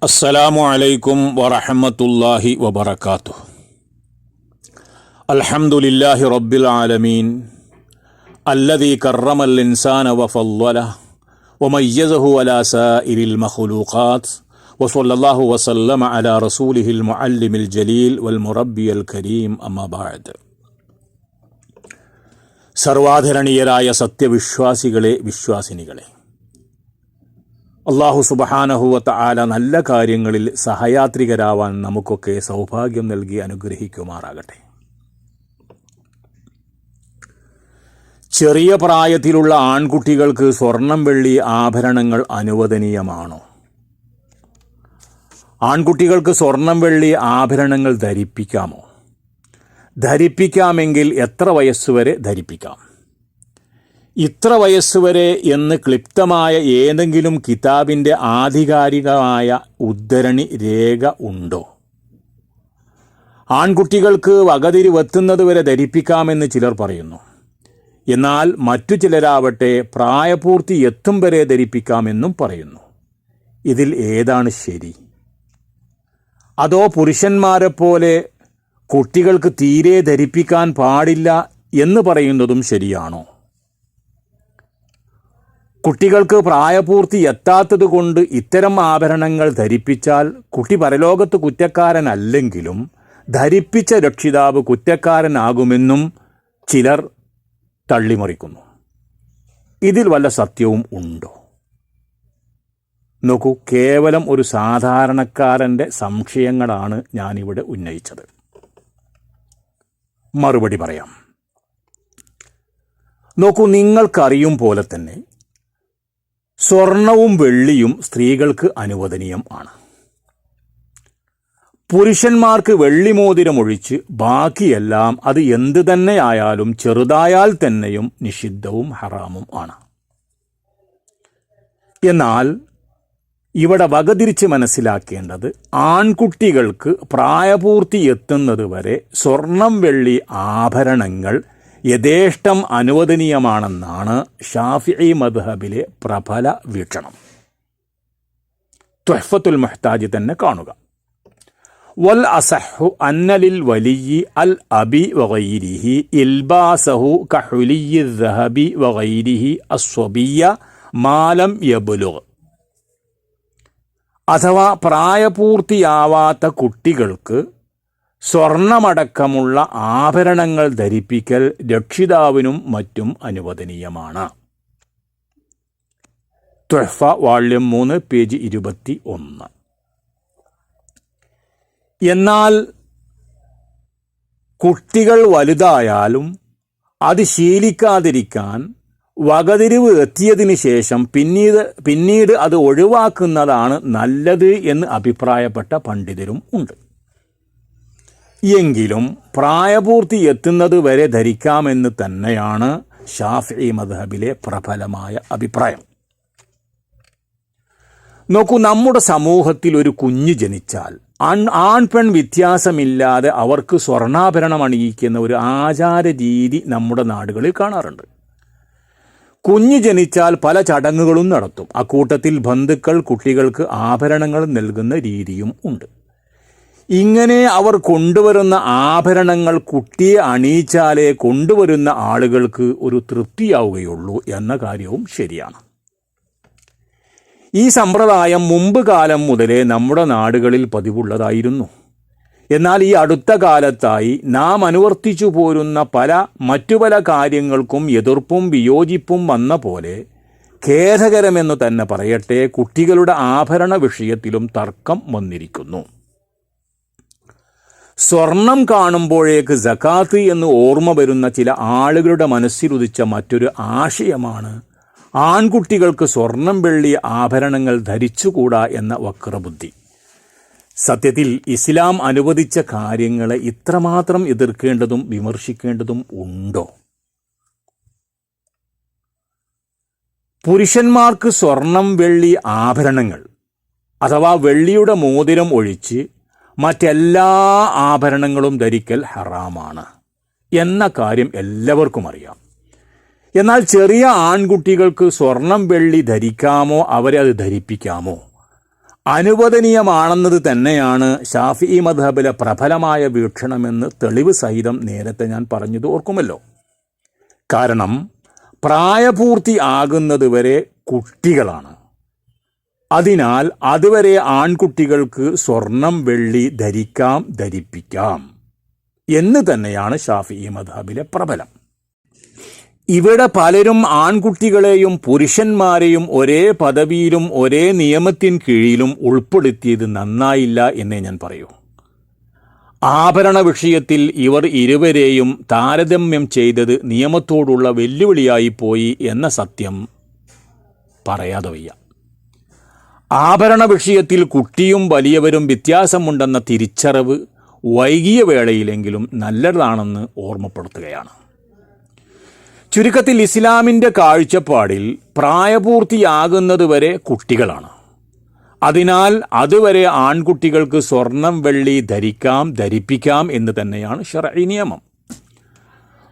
അസ്സലാമു അലൈക്കും വറഹ്മത്തുള്ളാഹി വബറകാതുഹു. അൽഹംദുലില്ലാഹി റബ്ബിൽ ആലമീൻ അല്ലദീ കറമൽ ഇൻസാന വഫളലഹു വമയ്യസഹു അലാ സായിരിൽ മഖ്ലൂഖാത്ത് വസല്ലല്ലാഹു വസല്ലമ അലാ റസൂലിഹിൽ മുഅല്ലിമിൽ ജലീൽ വൽ മുറബ്ബിയൽ കരീം അമ്മാ ബഅദ്. സർവാധരണീയരായ സത്യവിശ്വാസികളെ, വിശ്വാസിനികളെ, അല്ലാഹു സുബ്ഹാനഹു വ തആല നല്ല കാര്യങ്ങളിൽ സഹയാത്രികരാവാൻ നമുക്കൊക്കെ സൗഭാഗ്യം നൽകി അനുഗ്രഹിക്കുമാറാകട്ടെ. ചെറിയ പ്രായത്തിലുള്ള ആൺകുട്ടികൾക്ക് സ്വർണം വെള്ളി ആഭരണങ്ങൾ അനുവദനീയമാണോ? ആൺകുട്ടികൾക്ക് സ്വർണം വെള്ളി ആഭരണങ്ങൾ ധരിപ്പിക്കാമോ? ധരിപ്പിക്കാമെങ്കിൽ എത്ര വയസ്സുവരെ ധരിപ്പിക്കാം? ഇത്ര വയസ്സുവരെ എന്ന് ക്ലിപ്തമായ ഏതെങ്കിലും കിതാബിൻ്റെ ആധികാരികമായ ഉദ്ധരണി രേഖ ഉണ്ടോ? ആൺകുട്ടികൾക്ക് വകതിരിവെത്തുന്നതുവരെ ധരിപ്പിക്കാമെന്ന് ചിലർ പറയുന്നു. എന്നാൽ മറ്റു ചിലരാവട്ടെ പ്രായപൂർത്തി എത്തും വരെ ധരിപ്പിക്കാമെന്നും പറയുന്നു. ഇതിൽ ഏതാണ് ശരി? അതോ പുരുഷന്മാരെപ്പോലെ കുട്ടികൾക്ക് തീരെ ധരിപ്പിക്കാൻ പാടില്ല എന്ന് പറയുന്നതും ശരിയാണോ? കുട്ടികൾക്ക് പ്രായപൂർത്തി എത്താത്തത് കൊണ്ട് ഇത്തരം ആഭരണങ്ങൾ ധരിപ്പിച്ചാൽ കുട്ടി പരലോകത്ത് കുറ്റക്കാരനല്ലെങ്കിലും ധരിപ്പിച്ച രക്ഷിതാവ് കുറ്റക്കാരനാകുമെന്നും ചിലർ തള്ളിമറിക്കുന്നു. ഇതിൽ വല്ല സത്യവും ഉണ്ടോ? നോക്കൂ, കേവലം ഒരു സാധാരണക്കാരൻ്റെ സംശയങ്ങളാണ് ഞാനിവിടെ ഉന്നയിച്ചത്. മറുപടി പറയാം. നോക്കൂ, നിങ്ങൾക്കറിയും പോലെ തന്നെ സ്വർണവും വെള്ളിയും സ്ത്രീകൾക്ക് അനുവദനീയം ആണ്. പുരുഷന്മാർക്ക് വെള്ളിമോതിരം ഒഴിച്ച് ബാക്കിയെല്ലാം അത് എന്തു തന്നെയായാലും ചെറുതായാൽ തന്നെയും നിഷിദ്ധവും ഹറാമും ആണ്. എന്നാൽ ഇവിടെ വകതിരിച്ച് മനസ്സിലാക്കേണ്ടത്, ആൺകുട്ടികൾക്ക് പ്രായപൂർത്തി എത്തുന്നത് വരെ സ്വർണം വെള്ളി ആഭരണങ്ങൾ യഥേഷ്ടം അനുവദനീയമാണെന്നാണ് ഷാഫിഈ മദ്ഹബിലെ പ്രബല വീക്ഷണം. തുഹ്ഫത്തുൽ മുഹ്താജ് തന്നെ കാണുക. വൽ അസഹു അന്നലിൽ വലിയി അൽ അബി വഗൈരിഹി ഇൽബാസഹു കഹുലിയി ദഹബി വഗൈരിഹി അസ്വബിയ മാലം യബ്ലുഗ്. അഥവാ പ്രായപൂർത്തിയാവാത്ത കുട്ടികൾക്ക് സ്വർണമടക്കമുള്ള ആഭരണങ്ങൾ ധരിപ്പിക്കൽ രക്ഷിതാവിനും മറ്റും അനുവദനീയമാണ്. തുഹ്ഫ വാള്യം 3 പേജ് 21. എന്നാൽ കുട്ടികൾ വലുതായാലും അത് ശീലിക്കാതിരിക്കാൻ വകതിരിവ് എത്തിയതിനു ശേഷം പിന്നീട് അത് ഒഴിവാക്കുന്നതാണ് നല്ലത് എന്ന് അഭിപ്രായപ്പെട്ട പണ്ഡിതരും ഉണ്ട്. എങ്കിലും പ്രായപൂർത്തി എത്തുന്നത് വരെ ധരിക്കാമെന്ന് തന്നെയാണ് ഷാഫിഈ മദ്ഹബിലെ പ്രബലമായ അഭിപ്രായം. നോക്കൂ, നമ്മുടെ സമൂഹത്തിൽ ഒരു കുഞ്ഞ് ജനിച്ചാൽ ആൺ പെൺ വ്യത്യാസമില്ലാതെ അവർക്ക് സ്വർണ്ണാഭരണം അണിയിക്കുന്ന ഒരു ആചാര രീതി നമ്മുടെ നാടുകളിൽ കാണാറുണ്ട്. കുഞ്ഞ് ജനിച്ചാൽ പല ചടങ്ങുകളും നടത്തും. അക്കൂട്ടത്തിൽ ബന്ധുക്കൾ കുട്ടികൾക്ക് ആഭരണങ്ങൾ നൽകുന്ന രീതിയും ഉണ്ട്. ഇങ്ങനെ അവർ കൊണ്ടുവരുന്ന ആഭരണങ്ങൾ കുട്ടിയെ അണിയിച്ചാലേ കൊണ്ടുവരുന്ന ആളുകൾക്ക് ഒരു തൃപ്തിയാവുകയുള്ളൂ എന്ന കാര്യവും ശരിയാണ്. ഈ സമ്പ്രദായം മുമ്പ് കാലം മുതലേ നമ്മുടെ നാടുകളിൽ പതിവുള്ളതായിരുന്നു. എന്നാൽ ഈ അടുത്ത കാലത്തായി നാം അനുവർത്തിച്ചു പോരുന്ന മറ്റു പല കാര്യങ്ങൾക്കും എതിർപ്പും വിയോജിപ്പും വന്ന പോലെ ഖേദകരമെന്ന് തന്നെ പറയട്ടെ, കുട്ടികളുടെ ആഭരണ വിഷയത്തിലും തർക്കം വന്നിരിക്കുന്നു. സ്വർണം കാണുമ്പോഴേക്ക് സകാത്ത് എന്ന് ഓർമ്മ വരുന്ന ചില ആളുകളുടെ മനസ്സിലുദിച്ച മറ്റൊരു ആശയമാണ് ആൺകുട്ടികൾക്ക് സ്വർണം വെള്ളി ആഭരണങ്ങൾ ധരിച്ചുകൂടാ എന്ന വക്രബുദ്ധി. സത്യത്തിൽ ഇസ്ലാം അനുവദിച്ച കാര്യങ്ങളെ ഇത്രമാത്രം എതിർക്കേണ്ടതും വിമർശിക്കേണ്ടതും ഉണ്ടോ? പുരുഷന്മാർക്ക് സ്വർണം വെള്ളി ആഭരണങ്ങൾ അഥവാ വെള്ളിയുടെ മോതിരം ഒഴിച്ച് മറ്റെല്ലാ ആഭരണങ്ങളും ധരിക്കൽ ഹറാമാണ് എന്ന കാര്യം എല്ലാവർക്കും അറിയാം. എന്നാൽ ചെറിയ ആൺകുട്ടികൾക്ക് സ്വർണം വെള്ളി ധരിക്കാമോ? അവരെ അത് ധരിപ്പിക്കാമോ? അനുവദനീയമാണെന്നത് തന്നെയാണ് ഷാഫിഈ മദ്ഹബിലെ പ്രബലമായ വീക്ഷണമെന്ന് തെളിവ് സഹിതം നേരത്തെ ഞാൻ പറഞ്ഞത് ഓർക്കുമല്ലോ. കാരണം പ്രായപൂർത്തി ആകുന്നത് വരെ കുട്ടികളാണ്. അതിനാൽ അതുവരെ ആൺകുട്ടികൾക്ക് സ്വർണം വെള്ളി ധരിക്കാം, ധരിപ്പിക്കാം എന്ന് തന്നെയാണ് ഷാഫിഈ മദ്ഹബിലെ പ്രബലം. ഇവിടെ പലരും ആൺകുട്ടികളെയും പുരുഷന്മാരെയും ഒരേ പദവിയിലും ഒരേ നിയമത്തിൻ കീഴിലും ഉൾപ്പെടുത്തിയത് നന്നായില്ല എന്നേ ഞാൻ പറയൂ. ആഭരണ വിഷയത്തിൽ ഇവർ ഇരുവരെയും താരതമ്യം ചെയ്തത് നിയമത്തോടുള്ള വെല്ലുവിളിയായിപ്പോയി എന്ന സത്യം പറയാതെ വയ്യ. ആഭരണ വിഷയത്തിൽ കുട്ടിയും വലിയവരും വ്യത്യാസമുണ്ടെന്ന തിരിച്ചറിവ് വൈകിയ വേളയിലെങ്കിലും നല്ലതാണെന്ന് ഓർമ്മപ്പെടുത്തുകയാണ്. ചുരുക്കത്തിൽ ഇസ്ലാമിൻ്റെ കാഴ്ചപ്പാടിൽ പ്രായപൂർത്തിയാകുന്നതുവരെ കുട്ടികളാണ്. അതിനാൽ അതുവരെ ആൺകുട്ടികൾക്ക് സ്വർണം വെള്ളി ധരിക്കാം, ധരിപ്പിക്കാം എന്ന് തന്നെയാണ് ശർഈ നിയമം.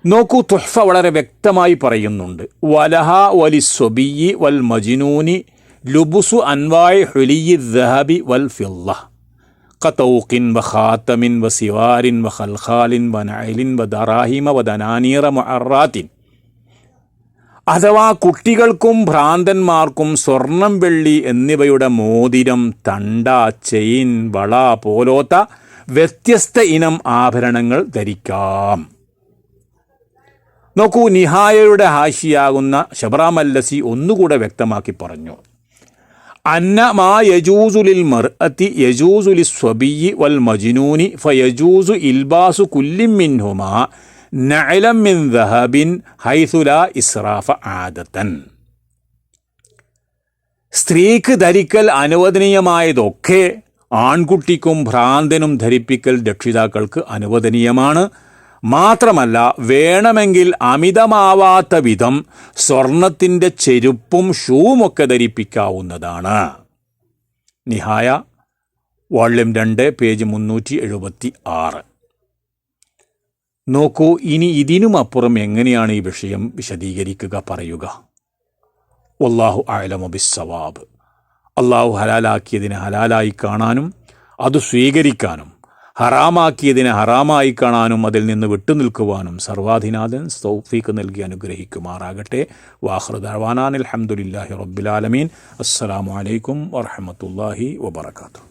നോക്കൂ, തുഹ്ഫ വളരെ വ്യക്തമായി പറയുന്നുണ്ട്, വലഹ വലിസ്വബിയ്യി വൽ മജ്നൂനി ലുബുസു അൻവാഇ ഹുലിയ്യി ദഹബി വൽ ഫിദ്ദ ഖതൗഖിൻ വഖാതമിൻ വസിവാരിൻ വഖൽഖാലിൻ വനഅലിൻ വദറാഹിമ വദനാനീറ മുഅറാത്തിൻ. അഥവാ കുട്ടികൾക്കും ഭ്രാന്തന്മാർക്കും സ്വർണം വെള്ളി എന്നിവയുടെ മോതിരം, തണ്ട, ചെയിൻ, വള പോലോത്ത വ്യത്യസ്ത ഇനം ആഭരണങ്ങൾ ധരിക്കാം. നോക്കൂ, നിഹായയുടെ ഹാഷിയാകുന്ന ശബ്രാമല്ലസി ഒന്നുകൂടെ വ്യക്തമാക്കി പറഞ്ഞു, അന്ന മാ യജൂസു ലിൽ മർഅതി യജൂസു ലിസ്വബിയ്യി വൽ മജ്നൂനി ഫയജൂസു ഇൽബാസു കുല്ലിൻ മിൻഹുമാ നഅലം മിൻ ദഹബിൻ ഹൈസു ലാ ഇസ്റാഫ ആദതൻ. സ്ത്രീക്ക് ധരിക്കൽ അനുവദനീയമായതൊക്കെ ആൺകുട്ടിക്കും ഭ്രാന്തനും ധരിപ്പിക്കൽ രക്ഷിതാക്കൾക്ക് അനുവദനീയമാണ്. മാത്രമല്ല, വേണമെങ്കിൽ അമിതമാവാത്ത വിധം സ്വർണത്തിൻ്റെ ചെരുപ്പും ഷൂവുമൊക്കെ ധരിപ്പിക്കാവുന്നതാണ്. നിഹായ വോള്യം 2 പേജ് 376. നോക്കൂ, ഇനി ഇതിനുമപ്പുറം എങ്ങനെയാണ് ഈ വിഷയം വിശദീകരിക്കുക, പറയുക. വല്ലാഹു അഅലമു ബിസ്സവാബ്. അള്ളാഹു ഹലാലാക്കിയതിനെ ഹലാലായി കാണാനും അത് സ്വീകരിക്കാനും ഹറാമാക്കിയതിനെ ഹറാമായി കാണാനും അതിൽ നിന്ന് വിട്ടുനിൽക്കുവാനും സർവാധിനാഥൻ തൗഫീഖ് നൽകി അനുഗ്രഹിക്കുമാറാകട്ടെ. വാഖിറു ദഅ്വാനാ അൽഹംദുലില്ലാഹി റബ്ബിൽ ആലമീൻ. അസ്സലാമു അലൈക്കും വറഹ്മത്തുള്ളാഹി വബറകാതുഹു.